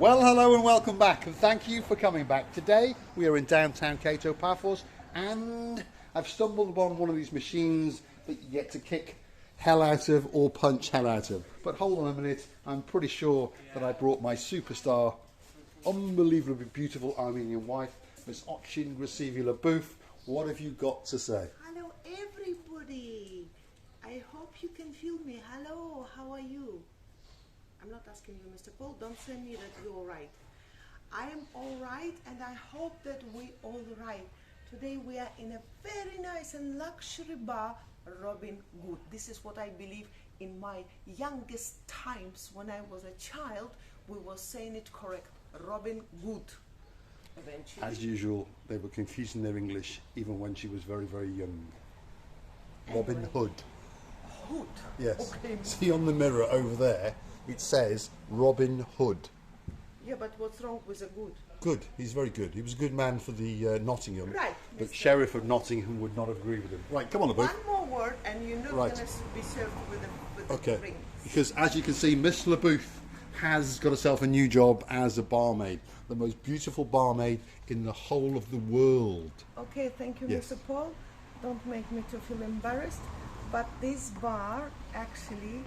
Well, hello and welcome back, and thank you for coming back. Today we are in downtown Kato Paphos, and I've stumbled upon one of these machines that you get to kick hell out of or punch hell out of. But hold on a minute, I'm pretty sure that I brought my superstar, unbelievably beautiful Armenian wife, Miss Okshin Gracivula-Booth. What have you got to say? Hello everybody, I hope you can feel me. Hello, how are you? I'm not asking you, Mr. Paul, don't say me that you're all right. I am all right, and I hope that we all right. Today we are in a very nice and luxury bar, Robin Good. This is what I believe in my youngest times when I was a child, we were saying it correct, Robin Good. Eventually. As usual, they were confusing their English even when she was very, very young. Robin Hood. Hood? Yes. Okay. See on the mirror over there, it says Robin Hood. Yeah, but what's wrong with a good? Good. He's very good. He was a good man for the Nottingham. Right. But Mr. Sheriff of Nottingham would not agree with him. Right, come on, Abu. One more word and you're not Right. going to be served with a Okay. drink. Because as you can see, Miss LaBooth has got herself a new job as a barmaid. The most beautiful barmaid in the whole of the world. Okay, thank you, Yes. Mr. Paul. Don't make me to feel embarrassed. But this bar, actually,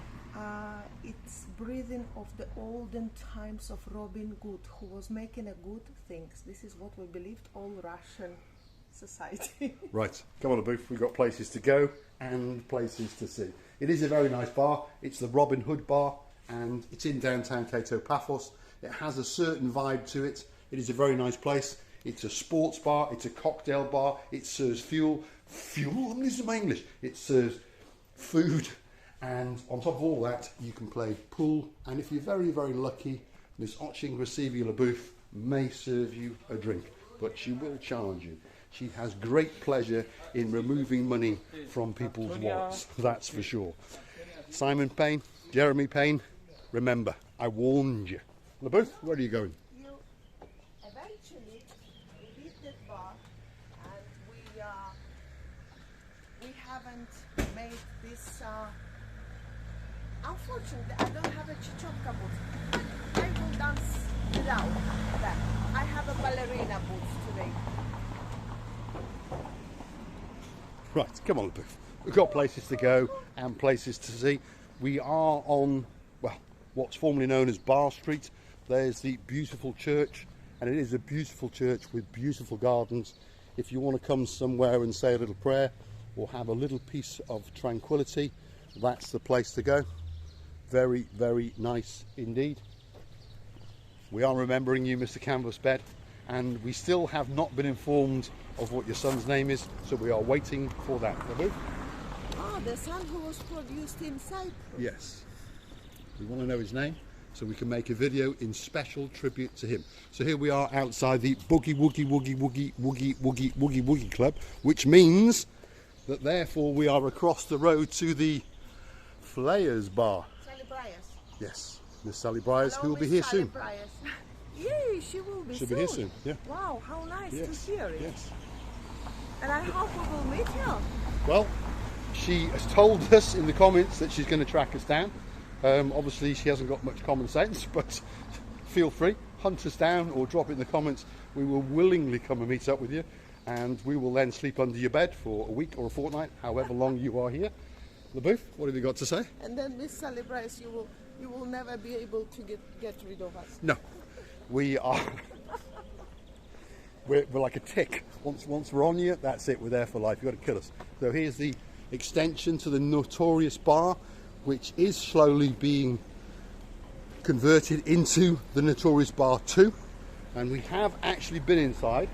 it's breathing of the olden times of Robin Good, who was making a good things. This is what we believed, all Russian society. Right, come on, LaBooth. We've got places to go and places to see. It is a very nice bar. It's the Robin Hood bar, and it's in downtown Kato Paphos. It has a certain vibe to it. It is a very nice place. It's a sports bar. It's a cocktail bar. It serves fuel. I'm losing my English. It serves food, and on top of all that, you can play pool. And if you're very, very lucky, Miss Okshin Gracivula-Booth may serve you a drink, but she will charge you. She has great pleasure in removing money from people's wallets. That's for sure. Simon Payne, Jeremy Payne, remember, I warned you. LaBooth, where are you going? You eventually we hit that bar, and we haven't made this. Unfortunately, I don't have a chichonka boots. I will dance without that. I have a ballerina boots today. Right, come on, LaBooth. We've got places to go and places to see. We are on, well, what's formerly known as Bar Street. There's the beautiful church, and it is a beautiful church with beautiful gardens. If you want to come somewhere and say a little prayer or have a little piece of tranquility, that's the place to go. Very, very nice indeed. We are remembering you, Mr. Canvas Bed, and we still have not been informed of what your son's name is, so we are waiting for that. LaBooth? Oh, the son who was produced in Cyprus. Yes. We want to know his name so we can make a video in special tribute to him. So here we are outside the Boogie Woogie Woogie Woogie Woogie Woogie Woogie Woogie Club, which means that therefore we are across the road to the Flayers Bar. Sally Bryas. Yes, Miss Sally Bryas, Hello, who will be Miss here Sally soon. Bryas. Yay, she will be She'll soon. be here soon, yeah. Wow, how nice Yes, to hear it. yes. And I hope we will meet you. Well, she has told us in the comments that she's going to track us down. Obviously, she hasn't got much common sense, but feel free, hunt us down or drop it in the comments. We will willingly come and meet up with you, and we will then sleep under your bed for a week or a fortnight, however long you are here. LaBooth, what have you got to say? And then Miss Sally Bryce, you will never be able to get rid of us. No, we are. we're like a tick. Once we're on you, that's it. We're there for life. You've got to kill us. So here's the extension to the notorious bar, which is slowly being converted into the Notorious Bar 2, and we have actually been inside,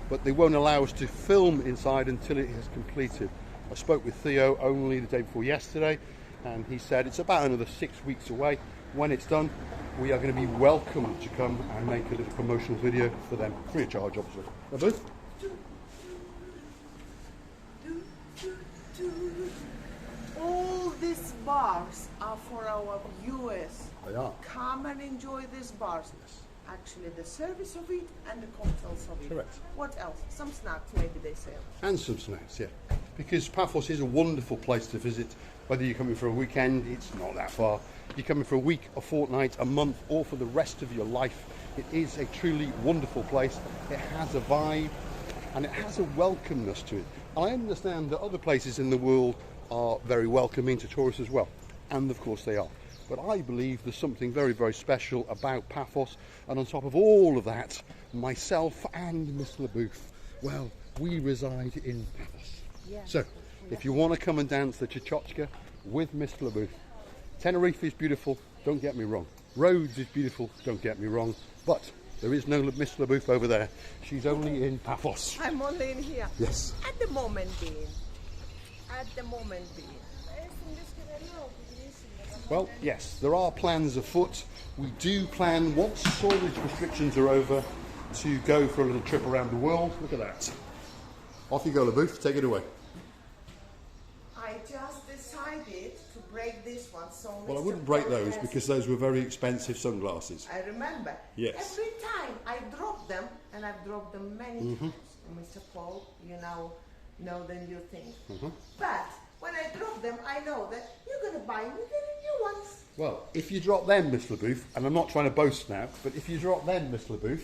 but they won't allow us to film inside until it has completed. I spoke with Theo only the day before yesterday, and he said it's about another 6 weeks away. When it's done, we are going to be welcome to come and make a little promotional video for them, free of charge, obviously. LaBooth? All these bars are for our viewers. They are. Come and enjoy these bars. Actually, the service of it and the cocktails of it. Correct. What else? Some snacks maybe they sell. And some snacks, yeah. Because Paphos is a wonderful place to visit. Whether you're coming for a weekend, it's not that far. You're coming for a week, a fortnight, a month, or for the rest of your life. It is a truly wonderful place. It has a vibe and it has a welcomeness to it. I understand that other places in the world are very welcoming to tourists as well, and of course they are. But I believe there's something very, very special about Paphos, and on top of all of that, myself and Mr. LeBouf, well, we reside in Paphos. Yes. So, if you want to come and dance the Chichochka with Mr. LeBouf, Tenerife is beautiful, don't get me wrong. Rhodes is beautiful, don't get me wrong. But there is no Miss LeBouf over there. She's only in Paphos. I'm only in here. Yes. At the moment being. At the moment being. Well, yes, there are plans afoot. We do plan, once all these restrictions are over, to go for a little trip around the world. Look at that. Off you go, LeBouf. Take it away. I just decided to break this one. So Well, I Mr. wouldn't break Paul those has- because those were very expensive sunglasses. I remember. Yes. Every time I drop them, and I've dropped them many times. And Mr. Paul, you now know the new thing. But when I drop them, I know that you're going to buy me the new ones. Well, if you drop them, Miss LeBouf, and I'm not trying to boast now, but if you drop them, Miss LeBouf,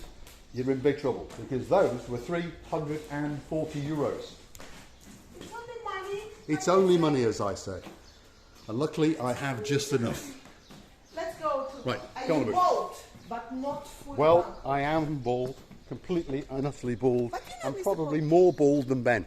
you're in big trouble because those were 340 euros. It's only money. It's only money, as I say. And luckily, I have just enough. Let's go to. Right, Are go on, you Louise. bald, but not fully Well, bald? I am bald, completely and utterly bald. But you know, I'm Mr. probably Paul- more bald than Ben.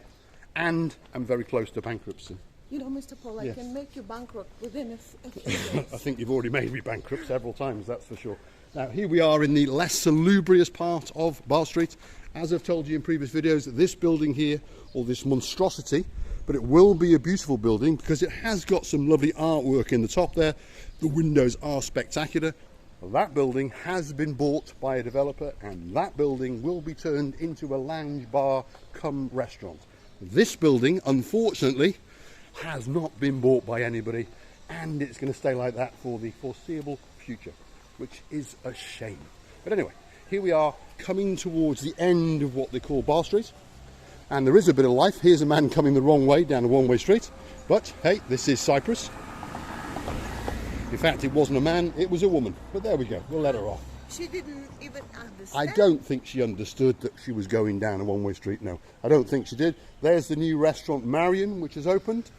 And I'm very close to bankruptcy. You know, Mr. Paul, I Yes. can make you bankrupt within a few days. I think you've already made me bankrupt several times, that's for sure. Now, here we are in the less salubrious part of Bar Street. As I've told you in previous videos, this building here, or this monstrosity, but it will be a beautiful building because it has got some lovely artwork in the top there. The windows are spectacular. That building has been bought by a developer, and that building will be turned into a lounge bar cum restaurant. This building, unfortunately, has not been bought by anybody, and it's going to stay like that for the foreseeable future, which is a shame. But anyway, here we are coming towards the end of what they call Bar Street, and there is a bit of life. Here's a man coming the wrong way down a one-way street, but hey, this is Cyprus. In fact, it wasn't a man, it was a woman, but there we go, we'll let her off. She didn't even understand. I don't think she understood that she was going down a one-way street, no. I don't think she did. There's the new restaurant Marion, which has opened.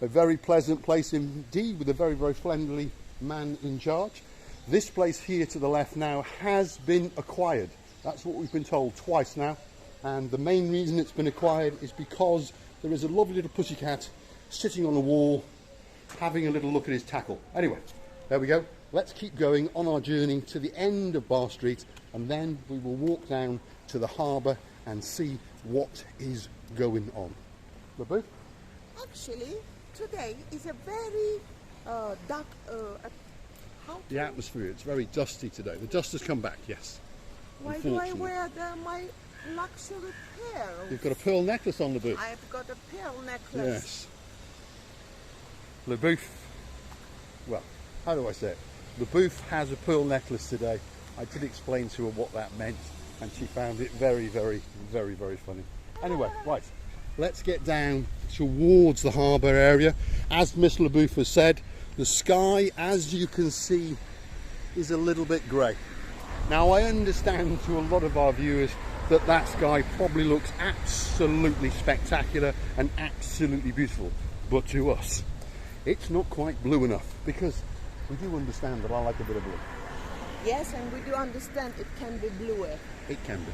A very pleasant place indeed, with a very, very friendly man in charge. This place here to the left now has been acquired. That's what we've been told twice now. And the main reason it's been acquired is because there is a lovely little pussycat sitting on a wall, having a little look at his tackle. Anyway, there we go. Let's keep going on our journey to the end of Bar Street, and then we will walk down to the harbour and see what is going on. LeBouf? Actually, today is a very dark. The atmosphere, it's very dusty today. The dust has come back, yes. Why do I Unfortunately. wear my luxury pearl? You've got a pearl necklace on, LeBouf. I've got a pearl necklace. Yes. LeBouf, well, how do I say it? LeBouf has a pearl necklace today. I did explain to her what that meant, and she found it very, very, very, very funny. Anyway, right, let's get down towards the harbour area. As Miss LeBouf has said, the sky, as you can see, is a little bit grey. Now, I understand to a lot of our viewers that that sky probably looks absolutely spectacular and absolutely beautiful, but to us, it's not quite blue enough, because we do understand that I like a bit of blue. Yes, and we do understand it can be bluer. It can be.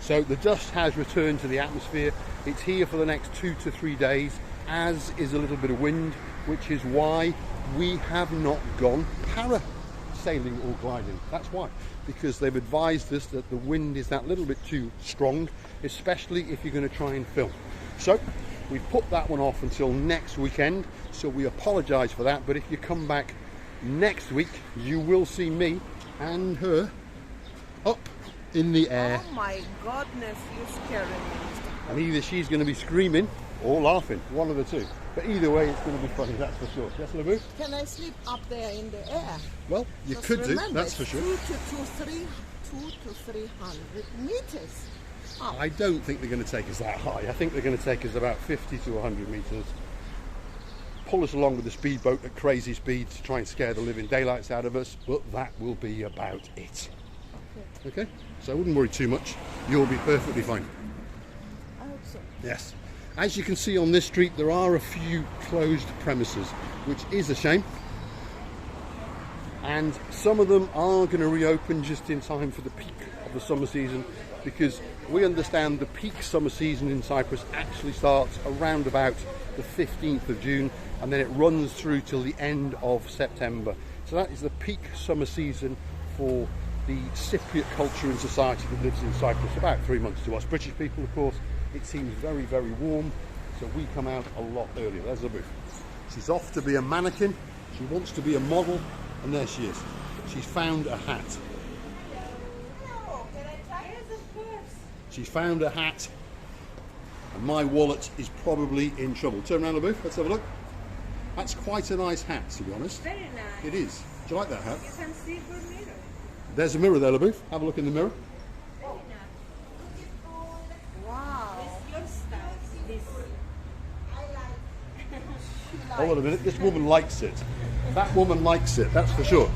So the dust has returned to the atmosphere. It's here for the next 2 to 3 days, as is a little bit of wind, which is why we have not gone parasailing or gliding. That's why, because they've advised us that the wind is that little bit too strong, especially if you're going to try and film. So we've put that one off until next weekend, so we apologise for that. But if you come back next week, you will see me and her up in the air, Oh my goodness, you're scaring me, Mr. and either she's going to be screaming or laughing, one of the two. But either way, it's going to be funny, that's for sure. Yes, LeBouf? Can I sleep up there in the air? Well, you Just could do, remember, that's for it's sure. 2 to 300 meters. up. I don't think they're going to take us that high. I think they're going to take us about 50 to 100 metres. pull us along with the speedboat at crazy speeds to try and scare the living daylights out of us, but that will be about it. Okay? So I wouldn't worry too much. You'll be perfectly fine. I hope so. Yes. As you can see on this street, there are a few closed premises, which is a shame. And some of them are going to reopen just in time for the peak of the summer season, because we understand the peak summer season in Cyprus actually starts around about the 15th of June, and then it runs through till the end of September. So that is the peak summer season for the Cypriot culture and society that lives in Cyprus. About 3 months to us British people, of course. It seems very, very warm, so we come out a lot earlier. There's the booth. She's off to be a mannequin. She wants to be a model, and there she is. She's found a hat. Hello, can I try it? Of course. She's found a hat, and my wallet is probably in trouble. Turn around the booth, let's have a look. That's quite a nice hat, to be honest. Very nice. It is. Do you like that hat? You can see good mirror. There's a mirror there, LaBouffe. Have a look in the mirror. Very nice. Wow. It's your style. This. I like. Hold on a minute. This woman likes it. That woman likes it. That's for sure.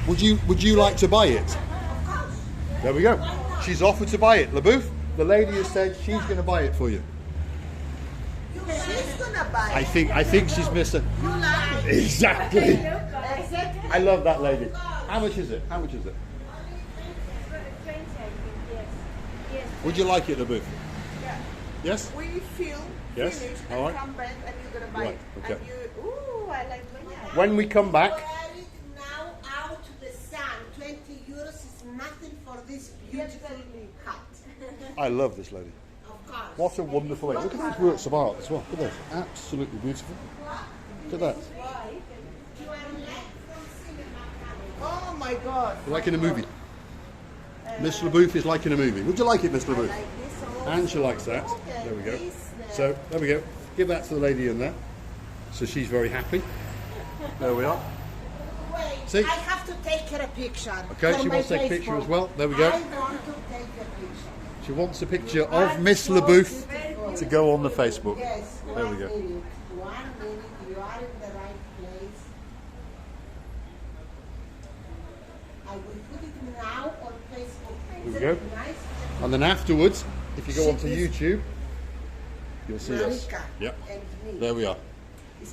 Would you like to buy it? There we go. She's offered to buy it. LaBouffe, the lady has said she's going to buy it for you. She's gonna buy it. I think she's missing. You like it. Exactly. Exactly. I love that lady. How much is it? How much is it? Would you like it, LaBouffe? Yeah. Yes? We film, Yes. finish, All and right. come back, and you're gonna buy Right, it. okay. And you, ooh, I like that. When we come back, Wear it now out to the sun. 20 euros is nothing for this beautiful hat. I love this lady. Of course. What a wonderful lady. Look at these works of art as well. Look at this. Absolutely beautiful. Look at that. You are like from cinema. Oh my God. Like in a movie. Miss LaBouffe is like in a movie. Would you like it, Miss LaBouffe? Like this also. And she likes that. Okay, There we go. this, So, there we go. Give that to the lady in there. So she's very happy. There we are. Wait, See? I have to take her a picture. Okay, for she my wants to take a picture Facebook. as well. There we go. I want to take a picture. She wants a picture of Miss LaBouffe to go on the Facebook. Yes. There we go. 1 minute. 1 minute. You are in the right place. I will put it now on Facebook. There we Isn't go. it nice? And then afterwards, if you go She onto is- YouTube, you'll see us. Marika Yep. and me. There we are.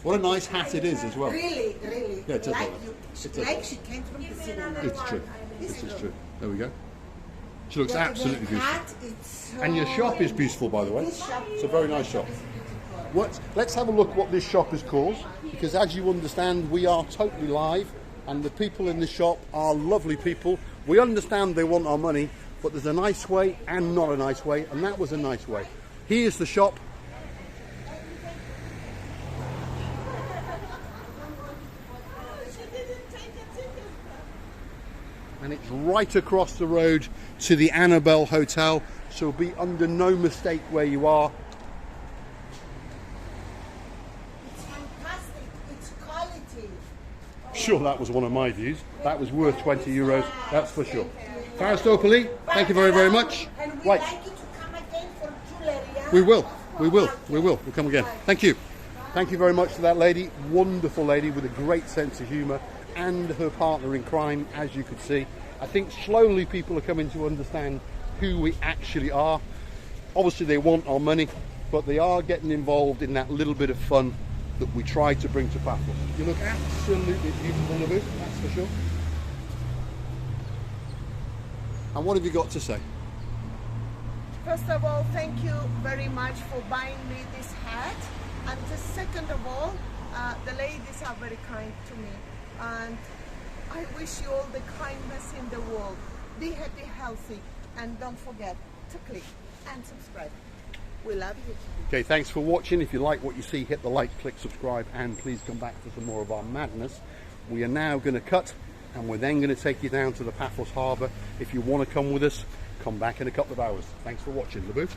What a nice hat it is as well. Really, really. Yeah, it does like look you, nice. It does like look she came from the cinema. It's true. This is true. There we go. She looks The absolutely beautiful. hat, it's so And your shop is beautiful, by the way. This shop It's a very nice shop. is beautiful. Let's have a look what this shop is called, because as you understand, we are totally live, and the people in the shop are lovely people. We understand they want our money, but there's a nice way and not a nice way, and that was a nice way. Here's the shop. And it's right across the road to the Annabelle Hotel, so be under no mistake where you are. It's fantastic. It's quality. Sure, that was one of my views. That was worth 20 euros, that's for sure. Faristopoli, thank you very, very much. And we Right, like you to come again for jewelry. Huh? we will, we will, we will. We'll come again. Thank you. Thank you very much to that lady. Wonderful lady with a great sense of humour, and her partner in crime, as you could see. I think slowly people are coming to understand who we actually are. Obviously they want our money, but they are getting involved in that little bit of fun that we try to bring to Paphos. You look absolutely beautiful, LaBouffe, that's for sure. And what have you got to say? First of all, thank you very much for buying me this hat. And second of all, the ladies are very kind to me. And I wish you all the kindness in the world. Be happy, healthy, and don't forget to click and subscribe. We love you. Okay, thanks for watching. If you like what you see, hit the like, click subscribe, and please come back for some more of our madness. We are now going to cut, and we're then going to take you down to the Paphos Harbour. If you want to come with us, come back in a couple of hours. Thanks for watching. LaBouffe.